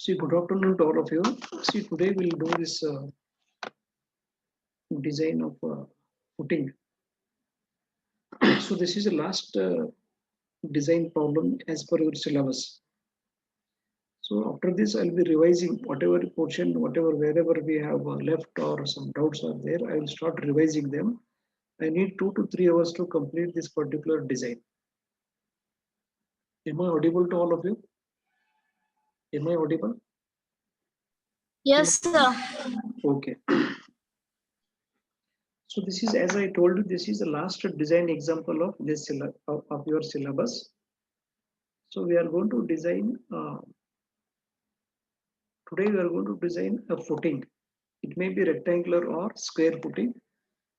See, good afternoon to all of you. See, today we'll do this design of footing. So this is the last design problem as per your syllabus. So after this, I'll be revising whatever portion, wherever we have left or some doubts are there, I will start revising them. I need 2 to 3 hours to complete this particular design. Am I audible to all of you? Am I audible? Yes, sir. Okay. So this is, as I told you, this is the last design example of this of your syllabus. So we are going to design, today we are going to design a footing. It may be rectangular or square footing.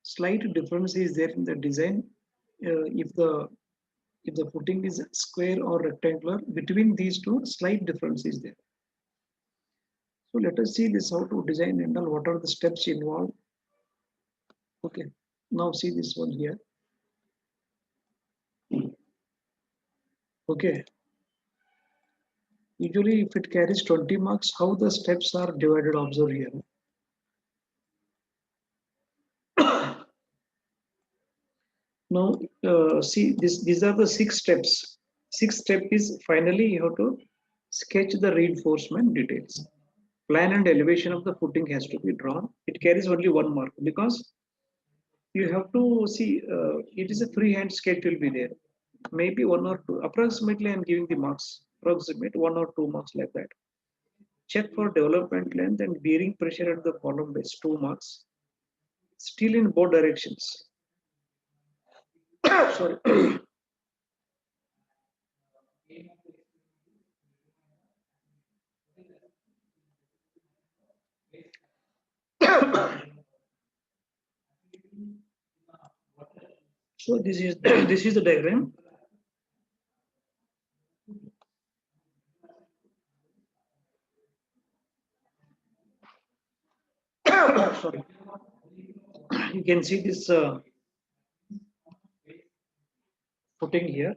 Slight difference is there in the design. If the footing is square or rectangular, between these two, slight difference is there. So let us see this how to design and what are the steps involved. Okay, now see this one here. Okay. Usually, if it carries 20 marks, how the steps are divided, observe here. Now, see, these are the 6 steps. 6th step is finally you have to sketch the reinforcement details. Plan and elevation of the footing has to be drawn. It carries only 1 mark because you have to see, it is a freehand sketch will be there. Maybe 1 or 2, approximately I'm giving the marks, approximate 1 or 2 marks like that. Check for development length and bearing pressure at the column base, 2 marks. Still in both directions. Sorry. So this is this is the diagram. Sorry. You can see this footing here.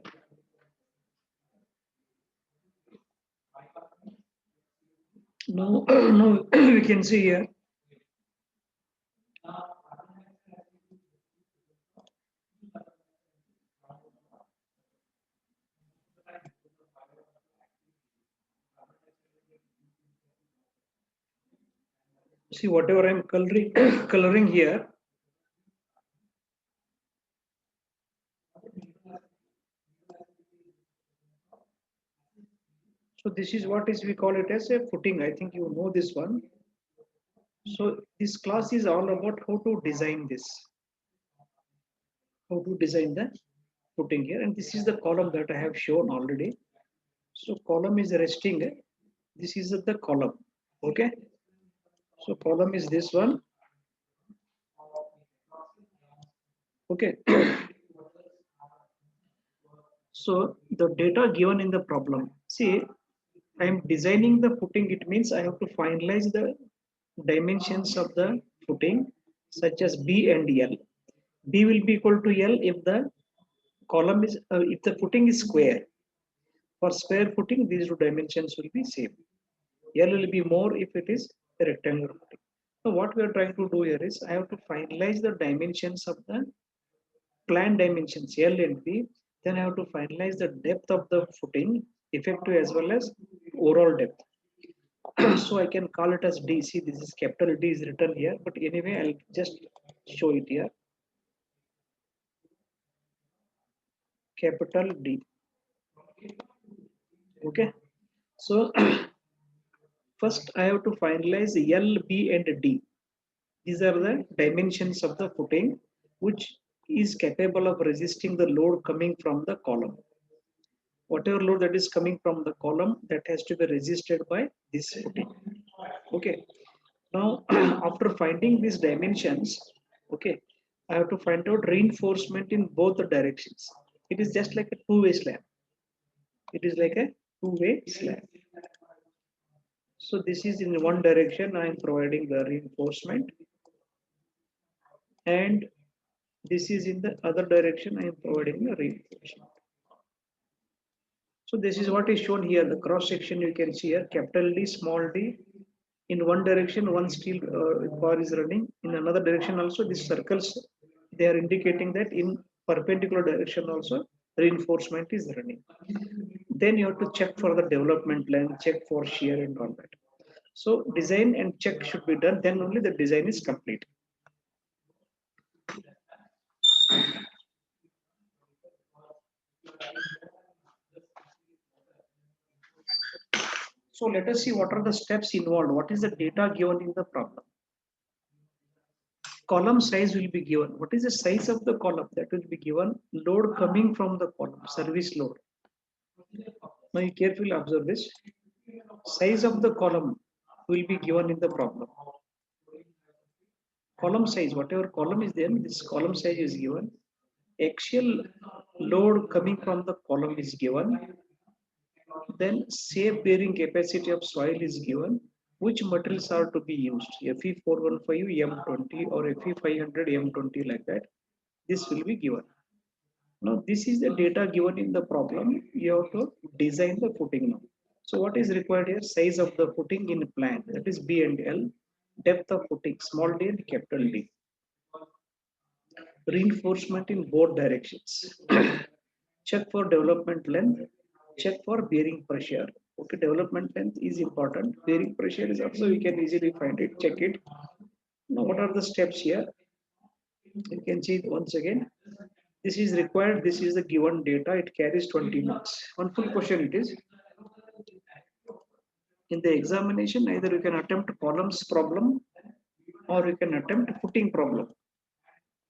Now, now we can see here. See whatever I'm coloring, coloring here. So this is what is we call it as a footing. I think you know this one. So this class is all about how to design this. How to design the footing here, and this is the column that I have shown already. So column is resting. This is the column. Okay. So column is this one. Okay. So the data given in the problem. See, I am designing the footing. It means I have to finalize the dimensions of the footing, such as B and L. B will be equal to L if the column is if the footing is square. For square footing, these two dimensions will be same. L will be more if it is a rectangular footing. So what we are trying to do here is I have to finalize the dimensions of the planned dimensions L and B. Then I have to finalize the depth of the footing, effective as well as overall depth. So I can call it as D. See, this is capital D is written here, but anyway, I'll just show it here. Capital D. Okay. So first I have to finalize L, B, and D. These are the dimensions of the footing, which is capable of resisting the load coming from the column. Whatever load that is coming from the column, that has to be resisted by this footing. Okay. Now, after finding these dimensions, okay, I have to find out reinforcement in both the directions. It is just like a two-way slab. It is like a two-way slab. So this is in one direction, I am providing the reinforcement. And this is in the other direction, I am providing the reinforcement. So this is what is shown here. The cross section you can see here, capital D, small d. In one direction, one steel bar is running. In another direction also, these circles, they are indicating that in perpendicular direction also, reinforcement is running. Then you have to check for the development length, check for shear and all that. So design and check should be done, then only the design is complete. So let us see what are the steps involved. What is the data given in the problem? Column size will be given. What is the size of the column? That will be given. Load coming from the column, service load. Now you carefully observe this. Size of the column will be given in the problem. Column size, whatever column is there, this column size is given. Axial load coming from the column is given. Then safe bearing capacity of soil is given. Which materials are to be used? Fe415 M20 or Fe500 M20 like that. This will be given. Now this is the data given in the problem. You have to design the footing now. So what is required here? Size of the footing in plan, that is B and L. Depth of footing, small d and capital D. Reinforcement in both directions. Check for development length. Check for bearing pressure. Okay, development length is important. Bearing pressure is also, we can easily find it, check it. Now what are the steps here? You can see it once again. This is required. This is the given data. It carries 20 marks. One full question it is. In the examination, either you can attempt columns problem or you can attempt footing problem.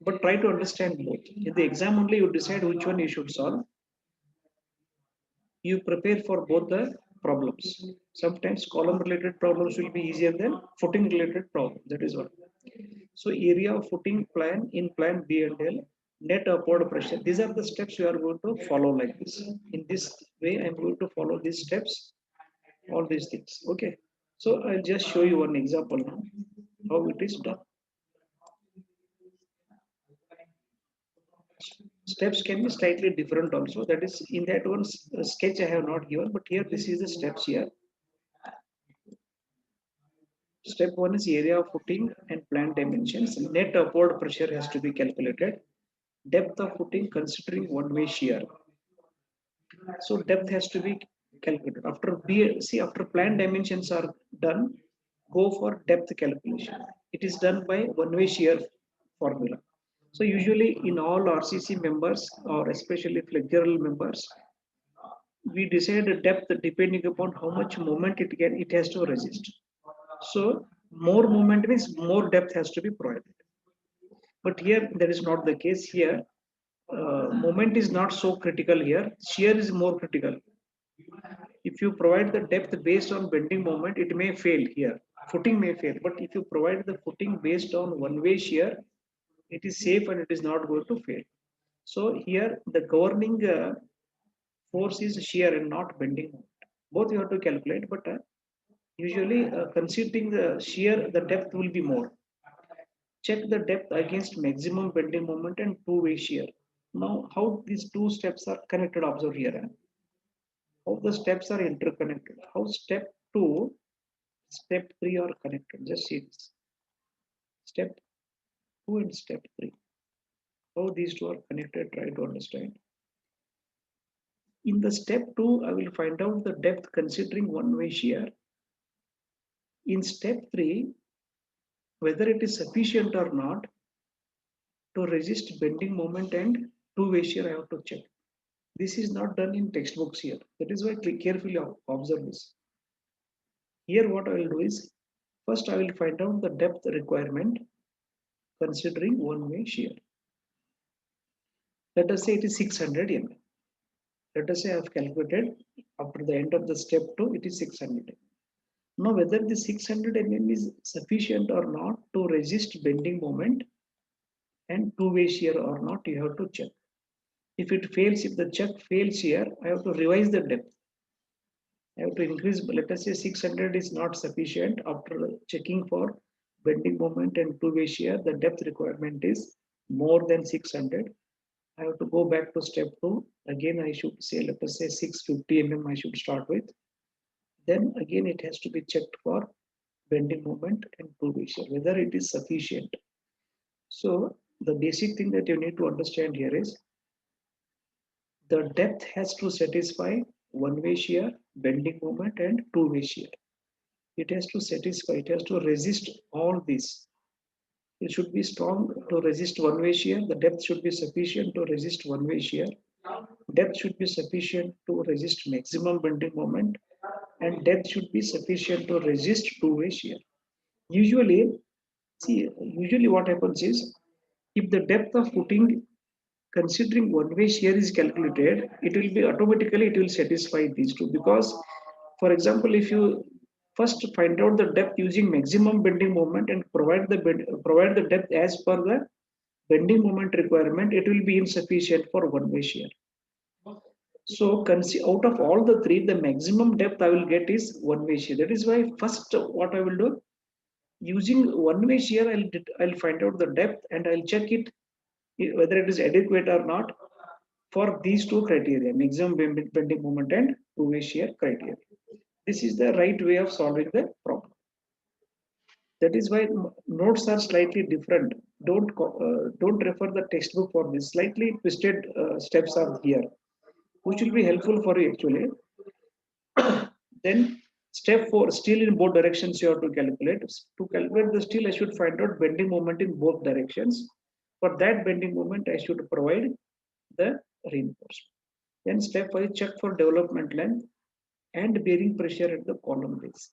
But try to understand both. In the exam only you decide which one you should solve. You prepare for both the problems. Sometimes column related problems will be easier than footing related problem. That is what. So area of footing plan in plan B and L, net upward pressure. These are the steps you are going to follow like this. In this way, I am going to follow these steps, all these things. Okay. So I'll just show you one example now, how it is done. Steps can be slightly different also. That is, in that one sketch I have not given, but here this is the steps here. Step one is area of footing and plant dimensions. Net upward pressure has to be calculated. Depth of footing considering one-way shear. So depth has to be calculated. After after plant dimensions are done, go for depth calculation. It is done by one-way shear formula. So usually in all RCC members or especially flexural members, we decide the depth depending upon how much moment it has to resist. So more moment means more depth has to be provided. But here that is not the case. Here moment is not so critical here. Shear is more critical. If you provide the depth based on bending moment, it may fail here. Footing may fail. But if you provide the footing based on one-way shear, it is safe and it is not going to fail. So here the governing force is shear and not bending moment. Both you have to calculate, but usually considering the shear, the depth will be more. Check the depth against maximum bending moment and two-way shear. Now, how these two steps are connected, observe here. How the steps are interconnected. How step 2, step 3 are connected. Just see this. Step 2 and step 3. How these two are connected, try to understand. In the step 2, I will find out the depth considering one-way shear. In step 3, whether it is sufficient or not to resist bending moment and two-way shear, I have to check. This is not done in textbooks here. That is why carefully observe this. Here what I will do is, first I will find out the depth requirement considering one-way shear. Let us say it is 600 mm. Let us say I have calculated after the end of the step 2, it is 600 mm. Now whether the 600 mm is sufficient or not to resist bending moment and two-way shear or not, you have to check. If it fails, if the check fails here, I have to revise the depth. I have to increase, let us say 600 is not sufficient. After checking for bending moment and two-way shear, the depth requirement is more than 600. I have to go back to step 2. Again, I should say, let us say 650 mm I should start with. Then again, it has to be checked for bending moment and true shear, whether it is sufficient. So the basic thing that you need to understand here is the depth has to satisfy one-way shear, bending moment, and two-way shear. It has to satisfy, it has to resist all these. It should be strong to resist one-way shear. The depth should be sufficient to resist one-way shear. Depth should be sufficient to resist maximum bending moment, and depth should be sufficient to resist two-way shear. Usually, usually what happens is if the depth of footing considering one-way shear is calculated, it will be automatically it will satisfy these two because, for example, if you first find out the depth using maximum bending moment and provide the depth as per the bending moment requirement, it will be insufficient for one-way shear. So out of all the three, the maximum depth I will get is one-way shear. That is why first what I will do using one-way shear, I'll find out the depth and I'll check it whether it is adequate or not for these two criteria, maximum bending moment and two-way shear criteria. This is the right way of solving the problem. That is why notes are slightly different. Don't refer the textbook for this. Slightly twisted steps are here, which will be helpful for you actually. Then step 4, still in both directions you have to calculate. To calculate the steel, I should find out bending moment in both directions. For that bending moment, I should provide the reinforcement. Then step 5, check for development length and bearing pressure at the column base.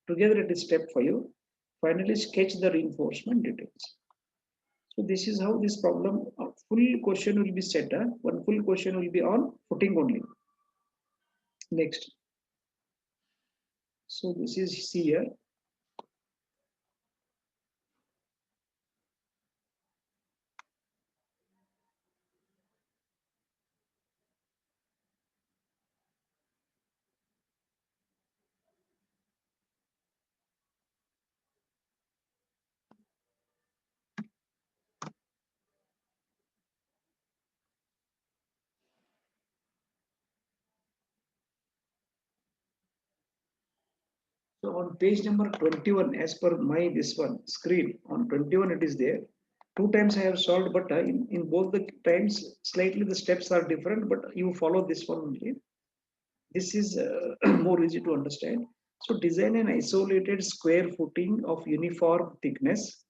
Together it is step 5. Finally, sketch the reinforcement details. So this is how this problem, full question will be set. One full question will be on footing only. Next. So this is C here. So on page number 21, as per my this one screen, on 21 it is there. Two times I have solved, but in both the times, slightly the steps are different, but you follow this one only. This is more easy to understand. So design an isolated square footing of uniform thickness.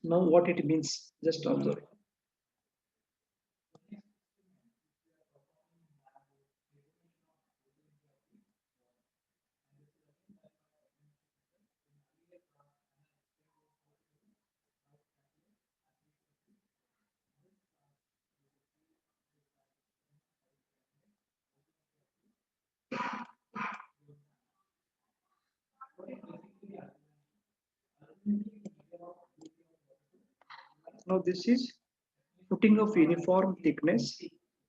Now what it means, just observe. Now this is footing of uniform thickness.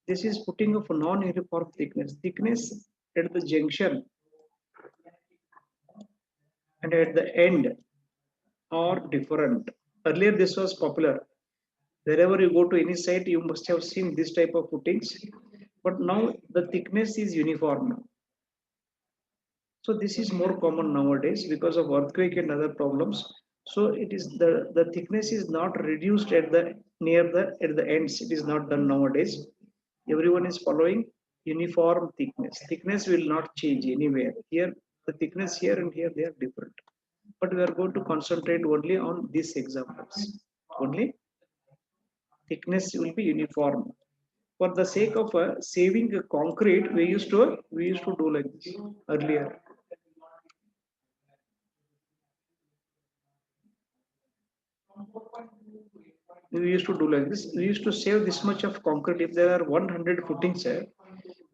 This is footing of non-uniform thickness. Thickness at the junction and at the end are different. Earlier this was popular. Wherever you go to any site, you must have seen this type of footings. But now the thickness is uniform now. So this is more common nowadays because of earthquake and other problems. So it is the thickness is not reduced at the at the ends. It is not done nowadays. Everyone is following uniform thickness. Thickness will not change anywhere. Here the thickness here and here they are different. But we are going to concentrate only on these examples. Only thickness will be uniform. For the sake of saving concrete, we used to do like this earlier. We used to do like this. We used to save this much of concrete. If there are 100 footings,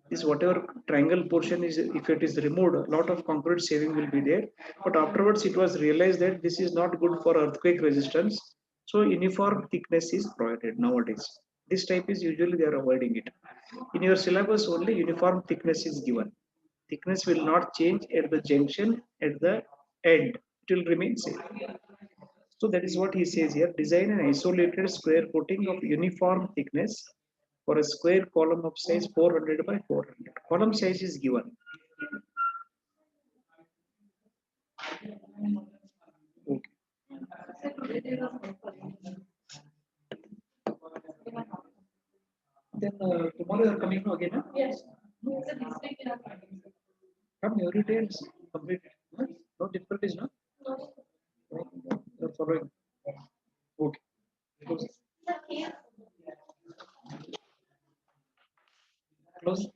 this whatever triangle portion is, if it is removed, a lot of concrete saving will be there. But afterwards, it was realized that this is not good for earthquake resistance. So uniform thickness is provided nowadays. This type is usually they are avoiding it. In your syllabus, only uniform thickness is given. Thickness will not change at the junction at the end. It will remain same. So that is what he says here. Design an isolated square footing of uniform thickness for a square column of size 400 by 400. Column size is given. Okay. Then tomorrow you are coming again? Huh? Yes. Come every day and complete. Huh? No difficulties, no? You are following. Okay. Close. Close.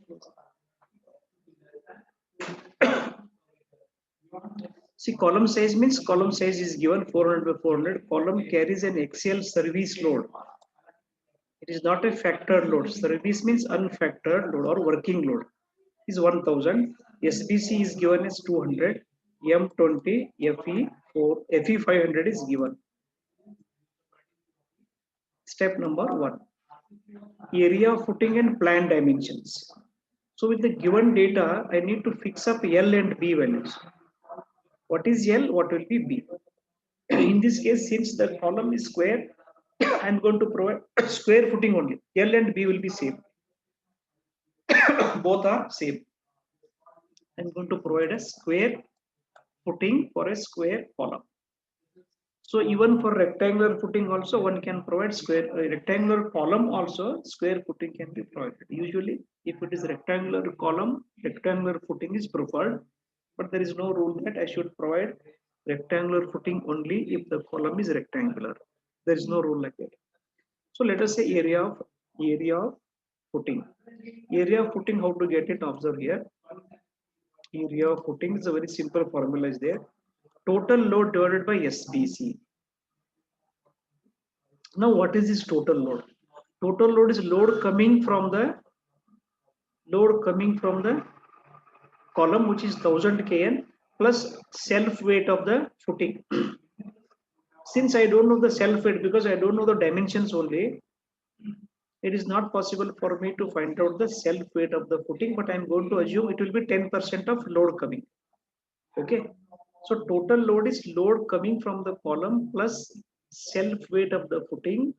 See, column size means column size is given 400 by 400. Column carries an axial service load. It is not a factored load. Service means unfactored load or working load is 1000. SBC is given as 200. M20, FE4, FE500 is given. Step number 1. Area of footing and plan dimensions. So with the given data, I need to fix up L and B values. What is L? What will be B? In this case, since the column is square, I'm going to provide square footing only. L and B will be same. Both are same. I'm going to provide a square footing for a square column. So even for rectangular footing also one can provide square rectangular column also square footing can be provided. Usually if it is rectangular column, rectangular footing is preferred, but there is no rule that I should provide rectangular footing only if the column is rectangular. There is no rule like that. So let us say area of footing. Area of footing, how to get it? Observe here. Area of footing is a very simple formula is there. Total load divided by SBC. Now, what is this total load? Total load is load coming from the column, which is 1000 kN plus self weight of the footing. Since I don't know the self weight because I don't know the dimensions only, it is not possible for me to find out the self weight of the footing, but I'm going to assume it will be 10% of load coming. Okay. So total load is load coming from the column plus self weight of the footing.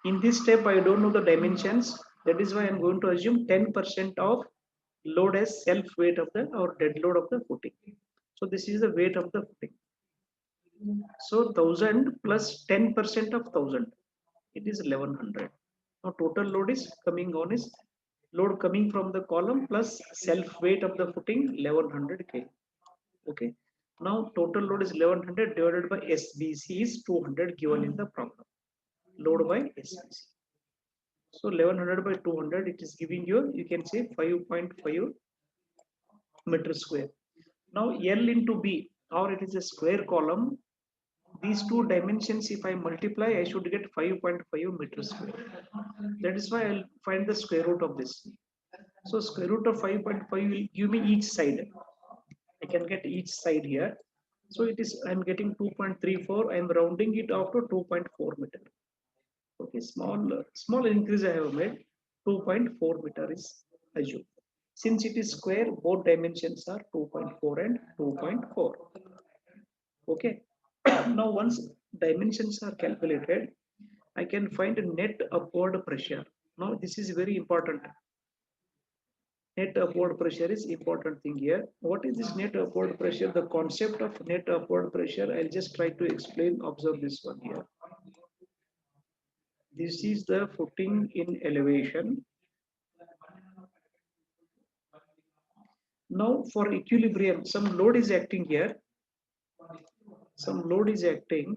In this step, I don't know the dimensions. That is why I'm going to assume 10% of load as self weight of the or dead load of the footing. So this is the weight of the footing. So 1000 plus 10% of 1000. It is 1100. Now total load is coming on is load coming from the column plus self weight of the footing 1100 K. Okay. Now total load is 1100 divided by SBC is 200 given in the problem. Load by SBC. So 1100 by 200, it is giving you can say 5.5 meter square. Now L into B, or it is a square column. These two dimensions, if I multiply, I should get 5.5 meter square. That is why I'll find the square root of this. So square root of 5.5 will give me each side. I can get each side here. So it is, I'm getting 2.34. I'm rounding it off to 2.4 meter. Okay, small increase I have made. 2.4 meter is assumed. Since it is square, both dimensions are 2.4 and 2.4. Okay. Now once dimensions are calculated, I can find net upward pressure. Now this is very important. Net upward pressure is important thing here. What is this net upward pressure? The concept of net upward pressure, I'll just try to explain. Observe this one here. This is the footing in elevation. Now for equilibrium, some load is acting here. Some load is acting.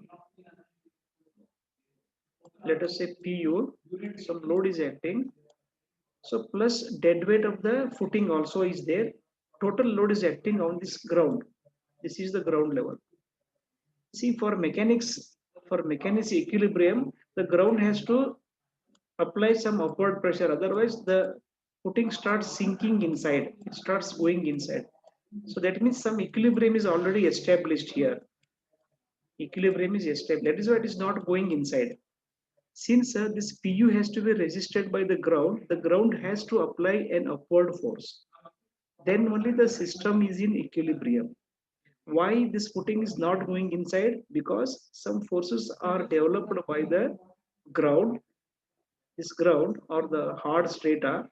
Let us say PU, some load is acting. So plus dead weight of the footing also is there. Total load is acting on this ground. This is the ground level. See, for mechanics equilibrium, the ground has to apply some upward pressure. Otherwise, the footing starts sinking inside. It starts going inside. So that means some equilibrium is already established here. Equilibrium is established. That is why it is not going inside. Since this PU has to be resisted by the ground has to apply an upward force. Then only the system is in equilibrium. Why this footing is not going inside? Because some forces are developed by the ground. This ground or the hard strata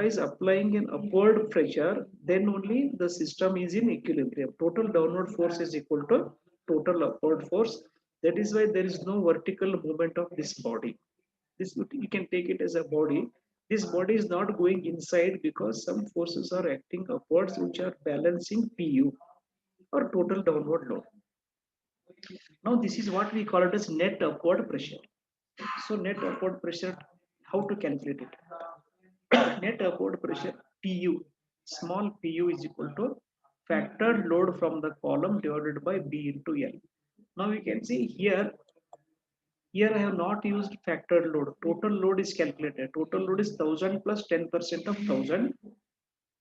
is applying an upward pressure, then only the system is in equilibrium. Total downward force is equal to total upward force. That is why there is no vertical movement of this body. This you can take it as a body. This body is not going inside because some forces are acting upwards which are balancing pu or total downward load. Now this is what we call it as net upward pressure. So net upward pressure, how to calculate it? Net upward pressure pu, small pu is equal to factored load from the column divided by b into l. Now we can see here I have not used factored load. Total load is calculated. Total load is 1000 plus 10% of 1000.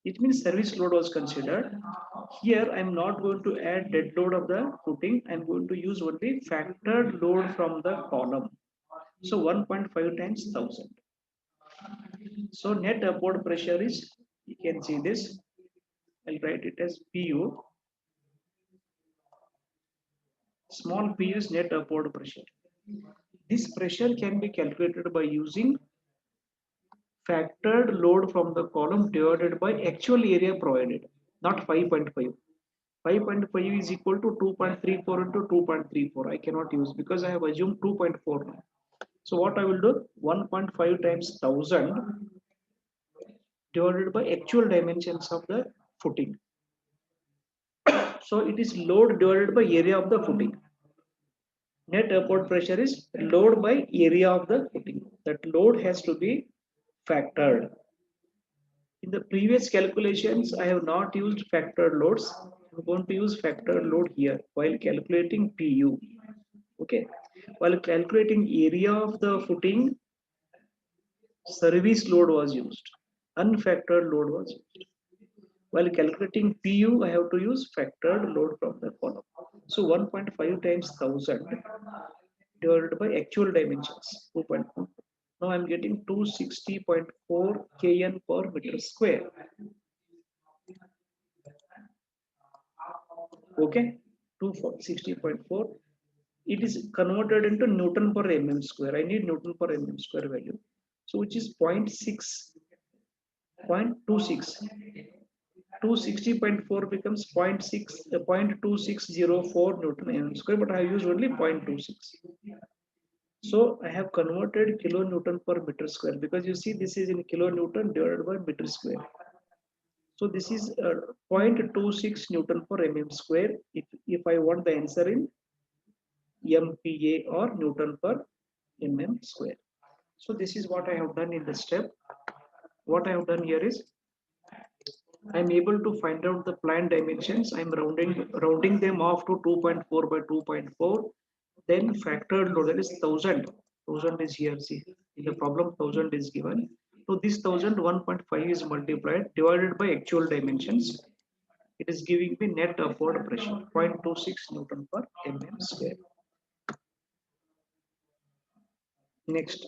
It means service load was considered. Here I am not going to add dead load of the footing. I am going to use only factored load from the column. So 1.5 times 1000. So net upward pressure is, you can see this. I'll write it as PU. Small p is net upward pressure. This pressure can be calculated by using factored load from the column divided by actual area provided, not 5.5. 5.5 is equal to 2.34 into 2.34. I cannot use because I have assumed 2.4 now. So what I will do, 1.5 times 1000 divided by actual dimensions of the footing. So it is load divided by area of the footing. Net upward pressure is load by area of the footing. That load has to be factored. In the previous calculations, I have not used factored loads. I'm going to use factored load here while calculating PU. Okay. While calculating area of the footing, service load was used. Unfactored load was used. While calculating PU, I have to use factored load from the column. So 1.5 times 1000 divided by actual dimensions, 2.4. Now I'm getting 260.4 kN per meter square. Okay, 260.4. It is converted into Newton per mm square. I need Newton per mm square value. So which is 0.6, 0.26. 260.4 becomes 0.2604 Newton mm square, but I use only 0.26. So I have converted kilonewton per meter square because you see this is in kilonewton divided by meter square. So this is 0.26 Newton per mm square if I want the answer in MPa or Newton per mm square. So this is what I have done in the step. What I have done here is I am able to find out the planned dimensions. I am rounding them off to 2.4 by 2.4. Then factored load, that is 1000. 1000 is here. See, in the problem 1000 is given. So this 1000, 1.5 is multiplied divided by actual dimensions. It is giving me net upward pressure 0.26 Newton per mm square. Next,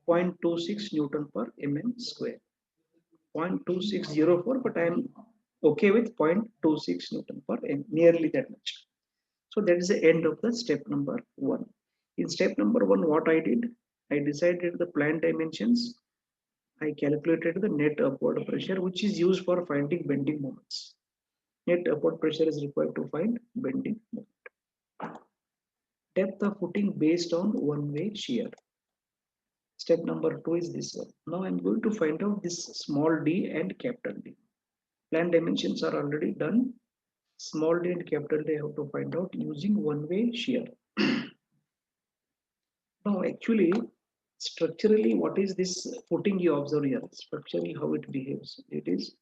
0.26 Newton per mm square. 0.2604, but I am okay with 0.26 Newton per m, nearly that much. So that is the end of the step number 1. In step number 1, what I did, I decided the planned dimensions. I calculated the net upward pressure, which is used for finding bending moments. Net upward pressure is required to find bending moment. Depth of footing based on one-way shear. Step number 2 is this one. Now I'm going to find out this small d and capital D. Planned dimensions are already done. Small d and capital D I have to find out using one-way shear. Now actually, structurally, what is this footing you observe here? Structurally, how it behaves. It is,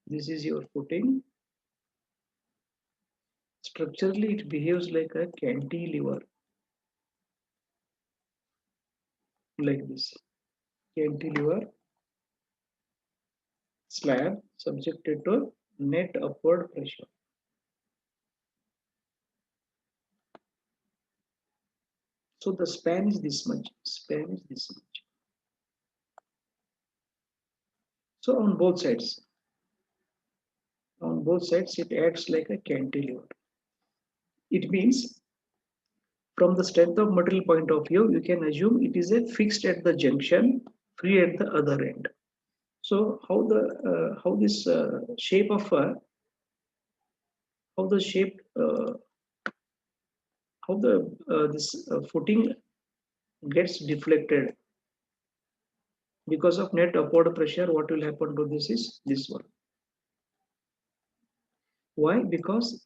this is your footing. Structurally, it behaves like a cantilever, like this. Cantilever slab subjected to net upward pressure. So the span is this much. Span is this much. So on both sides, it acts like a cantilever. It means from the strength of material point of view, you can assume it is a fixed at the junction, free at the other end. So how this shape of how the shape how the this footing gets deflected because of net upward pressure, what will happen to this is this one. Why? Because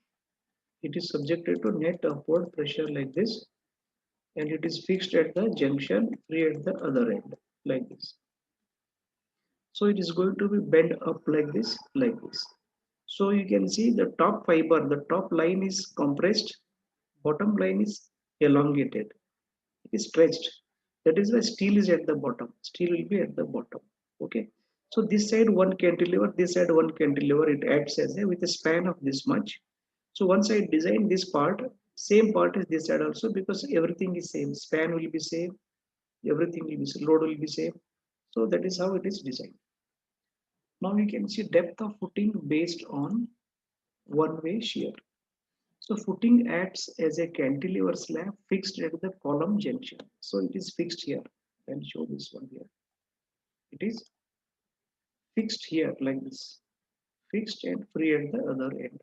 it is subjected to net upward pressure like this, and it is fixed at the junction, free at the other end like this. So it is going to be bent up like this, like this. So you can see the top fiber, the top line is compressed, bottom line is elongated, it is stretched. That is why steel is at the bottom. Steel will be at the bottom. Okay. So this side one cantilever, this side one cantilever, it acts as a with a span of this much. So once I design this part, same part is this side also because everything is same. Span will be same, everything will be load will be same. So that is how it is designed. Now you can see depth of footing based on one-way shear. So footing acts as a cantilever slab fixed at the column junction. So it is fixed here. I'll show this one here. It is fixed here like this, fixed and free at the other end.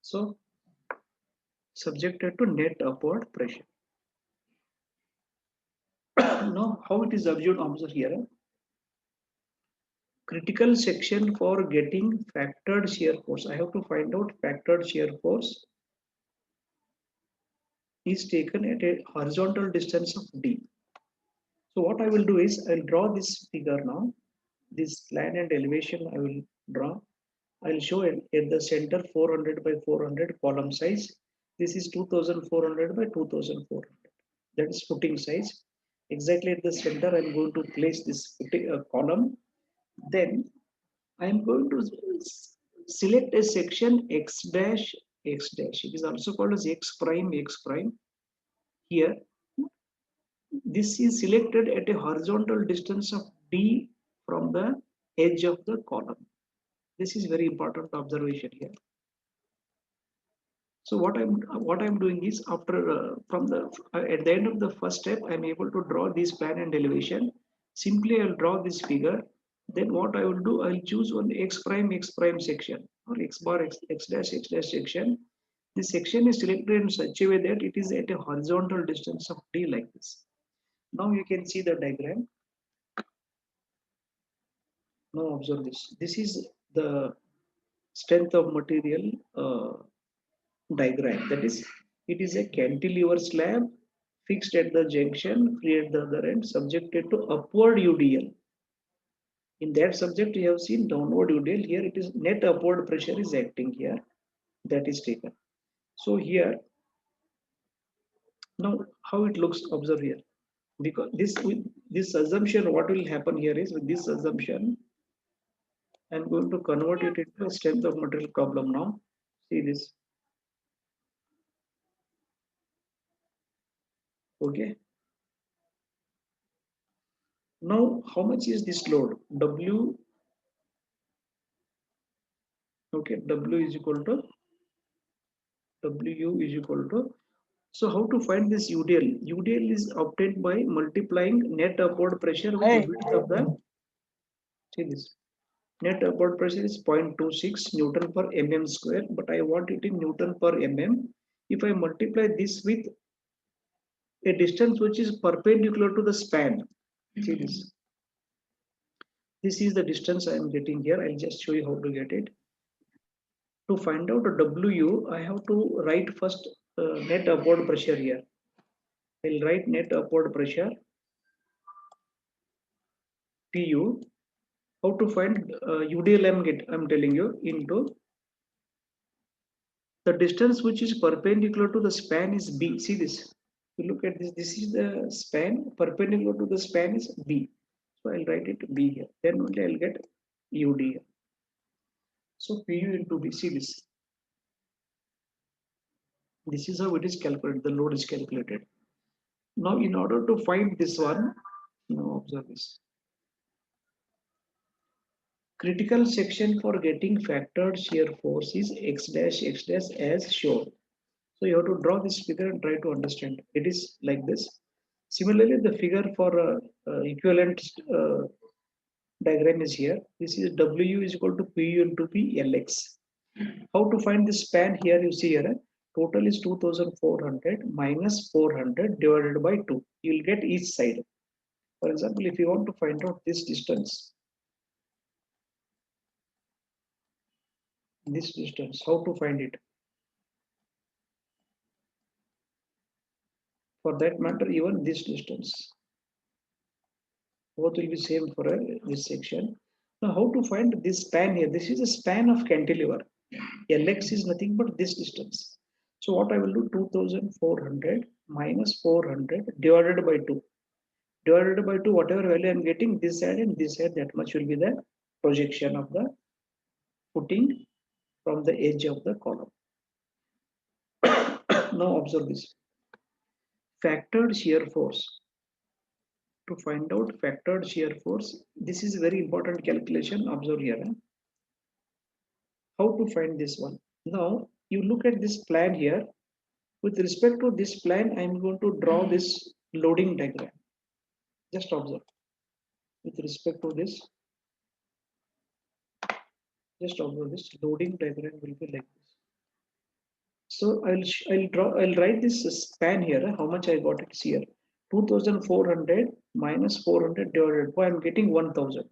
So subjected to net upward pressure. Now how it is observed here. Critical section for getting factored shear force. I have to find out factored shear force is taken at a horizontal distance of d. So what I will do is I will draw this figure now. This line and elevation I will draw. I will show it at the center 400 by 400 column size. This is 2400 by 2400. That is footing size. Exactly at the center I am going to place this footing, column. Then I am going to select a section x dash x dash. It is also called as x prime x prime. Here this is selected at a horizontal distance of d from the edge of the column. This is very important observation here. So what I'm doing is after from the at the end of the first step, I'm able to draw this plan and elevation. Simply I'll draw this figure. Then what I will do, I'll choose one x prime section or x bar x dash section. This section is selected in such a way that it is at a horizontal distance of d like this. Now you can see the diagram. Now observe this. This is the strength of material diagram. That is, it is a cantilever slab fixed at the junction, free at the other end, subjected to upward UDL. In that subject, you have seen downward UDL. Here it is net upward pressure is acting here. That is taken. So here, now how it looks, observe here. Because this assumption, what will happen here is with this assumption, I'm going to convert it into a strength of material problem now. See this. Okay. Now, how much is this load? W, okay, W is equal to WU is equal to. So how to find this UDL? UDL is obtained by multiplying net upward pressure with the width of the, see this, net upward pressure is 0.26 Newton per mm square, but I want it in Newton per mm. If I multiply this with a distance which is perpendicular to the span, see this. This is the distance I am getting here. I'll just show you how to get it. To find out a WU, I have to write first net upward pressure here. I'll write net upward pressure PU. How to find UDL I'm telling you into the distance which is perpendicular to the span is B. See this. You look at this. This is the span. Perpendicular to the span is B. So I'll write it B here. Then only I'll get UD here. So PU into B. See this. This is how it is calculated. The load is calculated. Now, in order to find this one, now observe this. Critical section for getting factored shear force is x dash as shown. So you have to draw this figure and try to understand. It is like this. Similarly, the figure for equivalent diagram is here. This is W is equal to PU into P LX. How to find the span here? You see here, total is 2400 minus 400 divided by 2. You will get each side. For example, if you want to find out this distance, how to find it? For that matter, even this distance, both will be same for this section. Now, how to find this span here? This is a span of cantilever. Lx is nothing but this distance. So what I will do, 2400 minus 400 divided by 2. Divided by 2, whatever value I am getting, this side and this side, that much will be the projection of the footing from the edge of the column. Now observe this. Factored shear force. To find out factored shear force, this is a very important calculation. Observe here. How to find this one? Now you look at this plan here. With respect to this plan, I am going to draw this loading diagram. Just observe. With respect to this, just observe this loading diagram will be like this. So I'll write this span here. How much I got it here? 2400 minus 400 divided by, I'm getting 1000.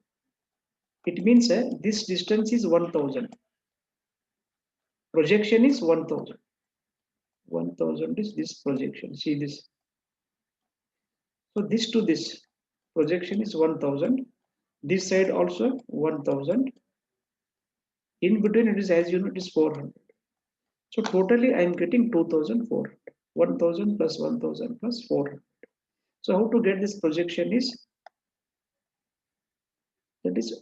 It means this distance is 1000. Projection is 1000. 1000 is this projection. See this. So this to this projection is 1000. This side also 1000. In between it is, as you know, it is 400. So totally I am getting 2400. 1000 plus 1000 plus 400. So how to get this projection is, that is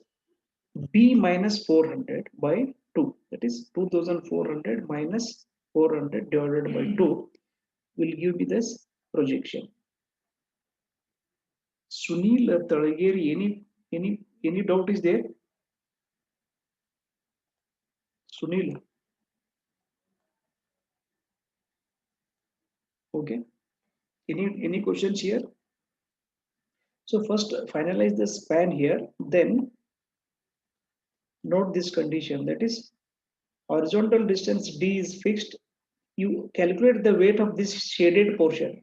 B minus 400 by 2. That is 2400 minus 400 divided by 2 will give me this projection. Sunil Talageri, any doubt is there? Sunil. Okay. Any questions here? So first finalize the span here, then note this condition, that is horizontal distance D is fixed. You calculate the weight of this shaded portion.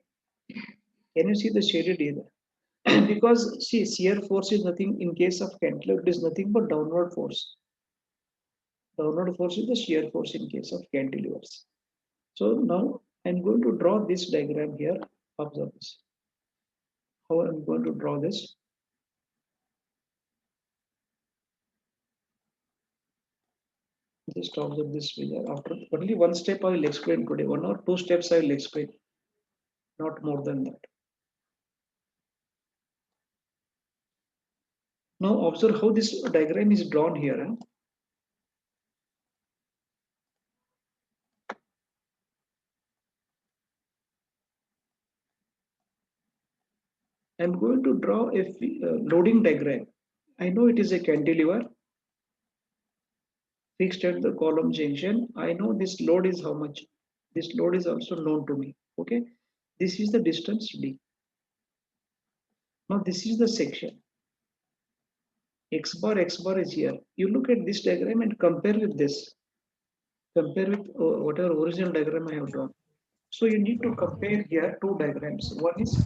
Can you see the shaded area? Because see, shear force is nothing in case of cantilever, it is nothing but downward force. Downward force is the shear force in case of cantilevers. So now I'm going to draw this diagram here. Observe this. How I'm going to draw this. Just observe this figure. After only one step I will explain today. 1 or 2 steps I will explain. Not more than that. Now observe how this diagram is drawn here. I'm going to draw a loading diagram. I know it is a cantilever fixed at the column junction. I know this load is how much. This load is also known to me. Okay. This is the distance D. Now this is the section. X bar is here. You look at this diagram and compare with this. Compare with whatever original diagram I have drawn. So you need to compare here two diagrams. One is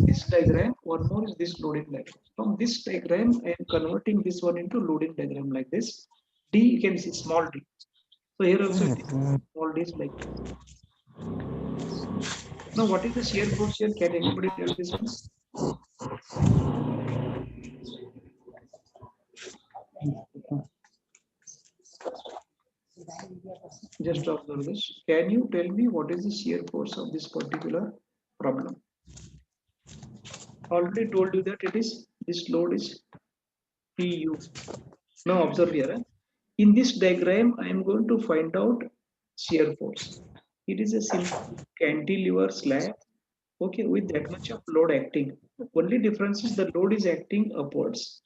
this diagram, one more is this loading diagram. From this diagram, I am converting this one into loading diagram like this. D, you can see small d. So here also it is small d is like this. Now, what is the shear force here? Can anybody tell this one? Just observe this. Can you tell me what is the shear force of this particular problem? Already told you that it is, this load is PU. Now observe here. In this diagram, I am going to find out shear force. It is a simple cantilever slab, okay, with that much of load acting. The only difference is the load is acting upwards.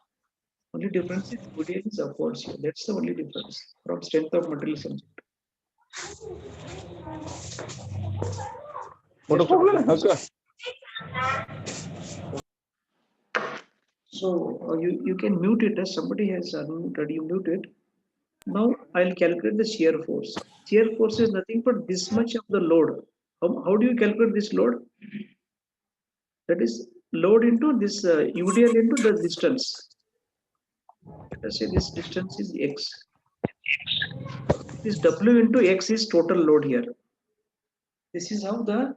Only difference is UDL is upwards here. That's the only difference from strength of material subject. So you can mute it as somebody has unmuted. You mute it. Now I'll calculate the shear force. Shear force is nothing but this much of the load. How do you calculate this load? That is load into this UDL into the distance. Let us say this distance is x. This W into x is total load here. This is how the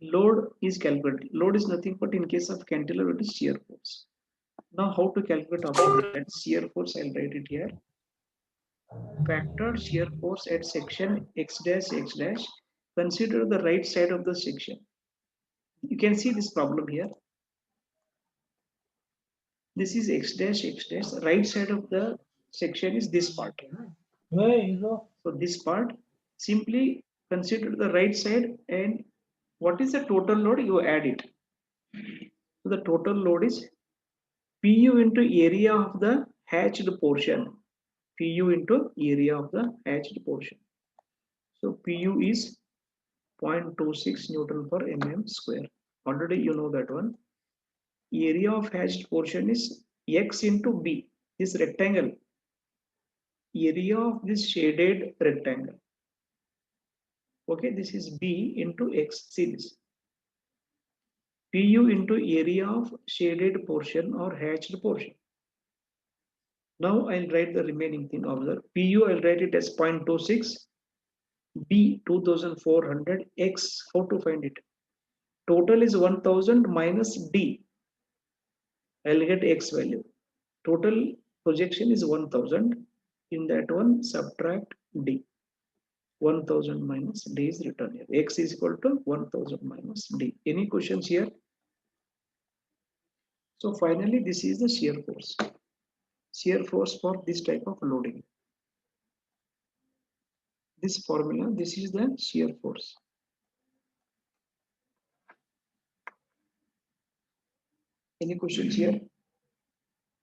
load is calculated. Load is nothing but in case of cantilever it is shear force. Now how to calculate after that shear force? I'll write it here. Factor shear force at section x dash x dash. Consider the right side of the section. You can see this problem here. This is x dash x dash. Right side of the section is this part. So this part, simply consider the right side and what is the total load? You add it. So the total load is PU into area of the hatched portion. PU into area of the hatched portion. So PU is 0.26 Newton per mm square. Already you know that one. Area of hatched portion is X into B. This rectangle. Area of this shaded rectangle. Okay, this is B into X. See this. PU into area of shaded portion or hatched portion. Now I'll write the remaining thing. Observe. PU I'll write it as 0.26. B 2400. X, how to find it? Total is 1000 minus D. I'll get X value. Total projection is 1000. In that one, subtract D. 1000 minus D is written here. X is equal to 1000 minus D. Any questions here? So finally, this is the shear force. Shear force for this type of loading. This formula, this is the shear force. Any questions here?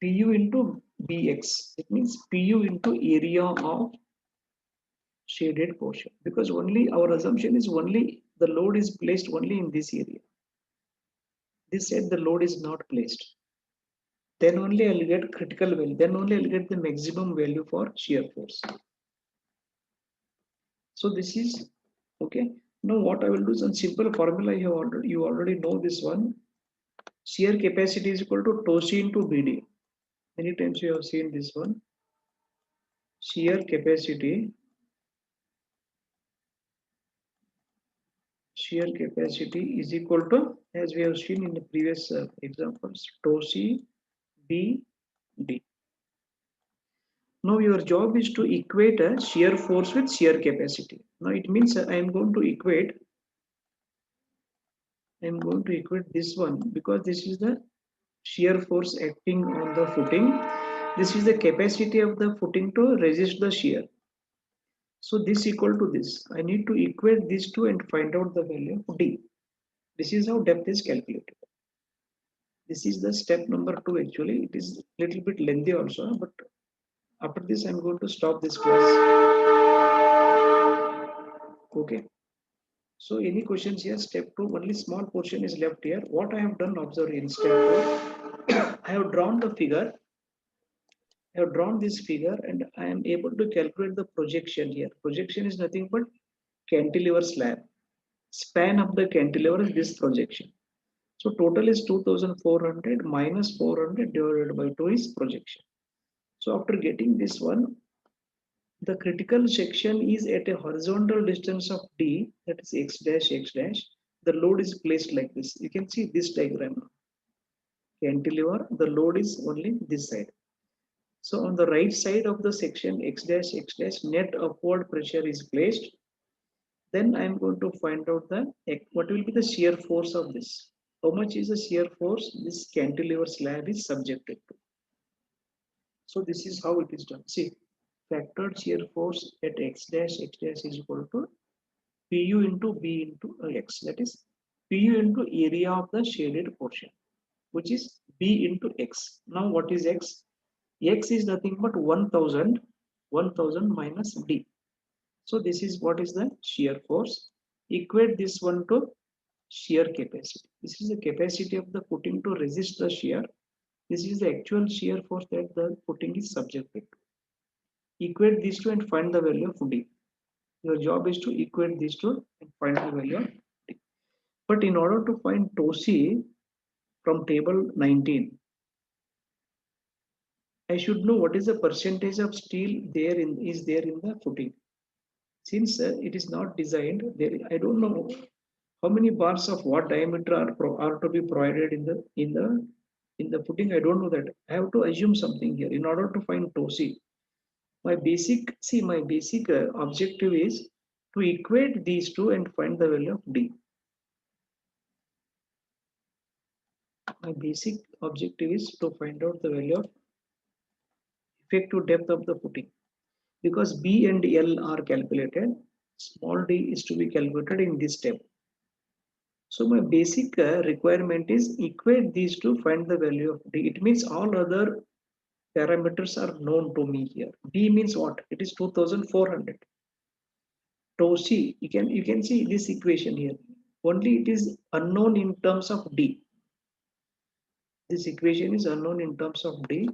PU into BX. It means PU into area of shaded portion. Because only our assumption is only the load is placed only in this area. This said the load is not placed. Then only I'll get critical value. Then only I'll get the maximum value for shear force. So this is okay. Now what I will do is a simple formula. You already know this one. Shear capacity is equal to tau c into BD. Many times you have seen this one. Shear capacity is equal to, as we have seen in the previous examples, tau c B D. Now your job is to equate a shear force with shear capacity. Now it means I am going to equate this one because this is the shear force acting on the footing. This is the capacity of the footing to resist the shear. So this equal to this. I need to equate these two and find out the value of D. This is how depth is calculated. This is the step number 2 actually. It is a little bit lengthy also, but after this I'm going to stop this class. Okay. So any questions here? Step 2, only small portion is left here. What I have done, observe in step 2, I have drawn the figure. I have drawn this figure and I am able to calculate the projection here. Projection is nothing but cantilever slab. Span of the cantilever is this projection. So total is 2400 minus 400 divided by 2 is projection. So after getting this one, the critical section is at a horizontal distance of D, that is x dash x dash. The load is placed like this. You can see this diagram. Cantilever, the load is only this side. So on the right side of the section x dash net upward pressure is placed. Then I am going to find out what will be the shear force of this. How much is the shear force this cantilever slab is subjected to. So this is how it is done. See, factored shear force at x dash is equal to PU into B into X. That is PU into area of the shaded portion, which is B into X. Now what is X? X is nothing but 1000, 1000 minus D. So this is what is the shear force. Equate this one to shear capacity. This is the capacity of the footing to resist the shear. This is the actual shear force that the footing is subjected to. Equate these two and find the value of D. Your job is to equate these two and find the value of D. But in order to find tau c from table 19, I should know what is the percentage of steel there is there in the footing. Since it is not designed, there I don't know how many bars of what diameter are to be provided in the footing. I don't know that. I have to assume something here in order to find tau c. My basic objective is to equate these two and find the value of D. My basic objective is to find out the value of effective depth of the footing. Because B and L are calculated, small d is to be calculated in this step. So my basic requirement is equate these two, find the value of D. It means all other parameters are known to me here. D means what? It is 2400. Tau C, you can see this equation here. Only it is unknown in terms of D. This equation is unknown in terms of D,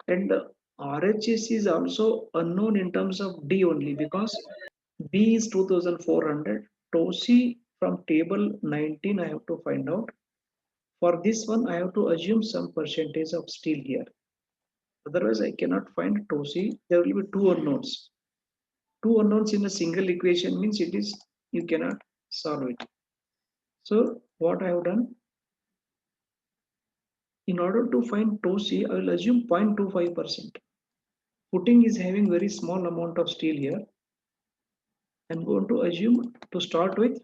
and RHS is also unknown in terms of D only because B is 2400. Tau C from table 19 I have to find out. For this one I have to assume some percentage of steel here. Otherwise I cannot find tau C. There will be two unknowns. Two unknowns in a single equation means you cannot solve it. So what I have done, in order to find tau C, I will assume 0.25%. Footing is having very small amount of steel here. I'm going to assume, to start with,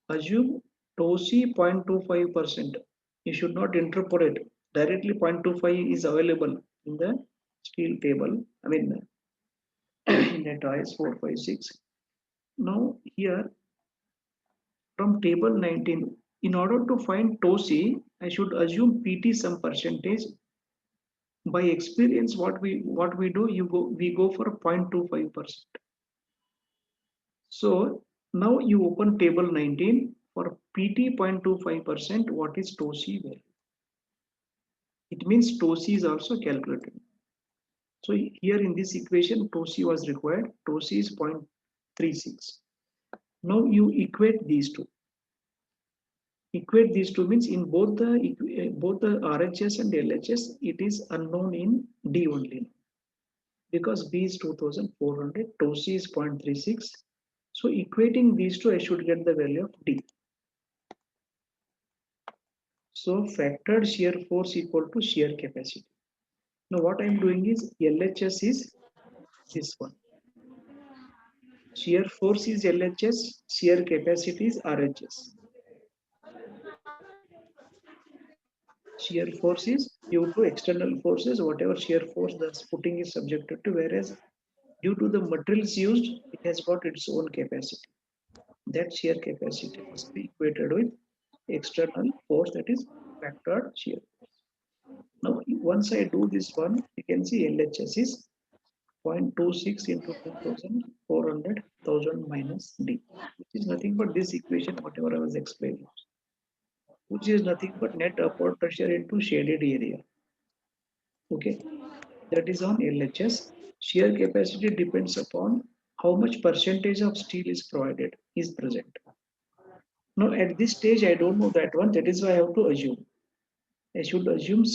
assume tau C 0.25%. You should not interpolate. Directly 0.25 is available in the steel table. I mean, in that IS 456. Now here from table 19, in order to find tau C, I should assume PT some percentage. By experience, what we do, we go for 0.25%. So now you open table 19 for PT 0.25%. What is tau C value? It means tau C is also calculated. So here in this equation, tau C was required. Tau C is 0.36. Now you equate these two. Equate these two means in both the RHS and LHS, it is unknown in D only. Because B is 2400, tau C is 0.36. So equating these two, I should get the value of D. So factored shear force equal to shear capacity. Now what I am doing is LHS is this one. Shear force is LHS, shear capacity is RHS. Shear force is due to external forces, whatever shear force the footing is subjected to, whereas due to the materials used, it has got its own capacity. That shear capacity must be equated with external force, that is factored shear. Now, once I do this one, you can see LHS is 0.26 into 2400, 1000 minus D, which is nothing but this equation, whatever I was explaining, which is nothing but net upward pressure into shaded area. Okay, that is on LHS. Shear capacity depends upon how much percentage of steel is present. Now, at this stage, I don't know that one. That is why I have to assume. I should assume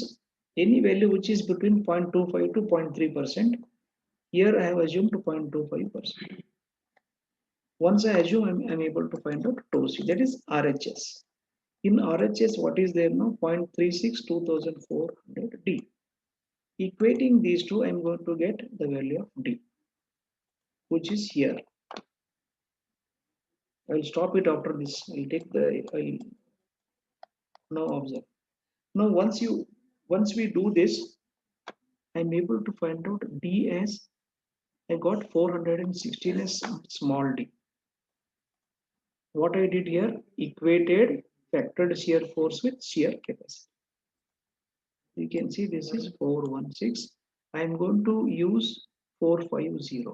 any value which is between 0.25 to 0.3%. Here I have assumed to 0.25%. Once I assume, I'm able to find out tau C, that is RHS. In RHS, what is there now? 0.36 2400 D. Equating these two, I'm going to get the value of D, which is here. I'll stop it after this. I'll now observe. Now, once we do this, I'm able to find out D as I got 416 as small d. What I did here, equated factored shear force with shear capacity. You can see this is 416. I am going to use 450.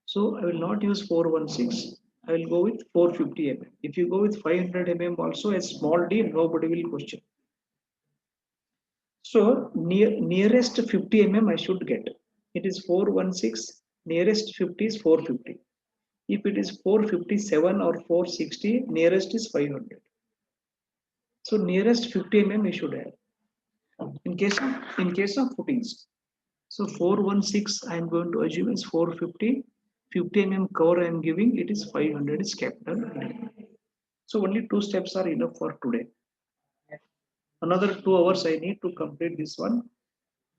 So I will not use 416. I will go with 450 mm. If you go with 500 mm also a small d, nobody will question. So nearest 50 mm I should get. It is 416. Nearest 50 is 450. If it is 457 or 460, nearest is 500. So nearest 50 mm we should have. In case of footings. So 416 I am going to assume is 450. 50 mm cover I am giving, it is 500 is capital D. So only two steps are enough for today. Another 2 hours I need to complete this one.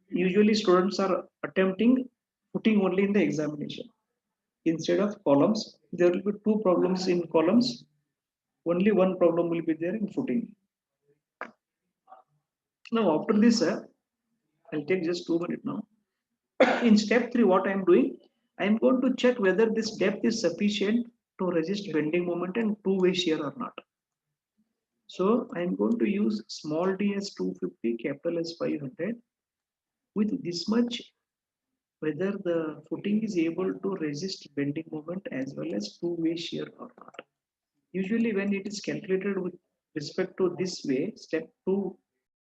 Usually students are attempting putting only in the examination instead of columns. There will be two problems in columns. Only one problem will be there in footing. Now after this, I'll take just 2 minutes now. In step 3, what I am doing, I am going to check whether this depth is sufficient to resist bending moment and two-way shear or not. So I am going to use small d as 250, capital as 500. With this much, whether the footing is able to resist bending moment as well as two-way shear or not. Usually when it is calculated with respect to this way, step 2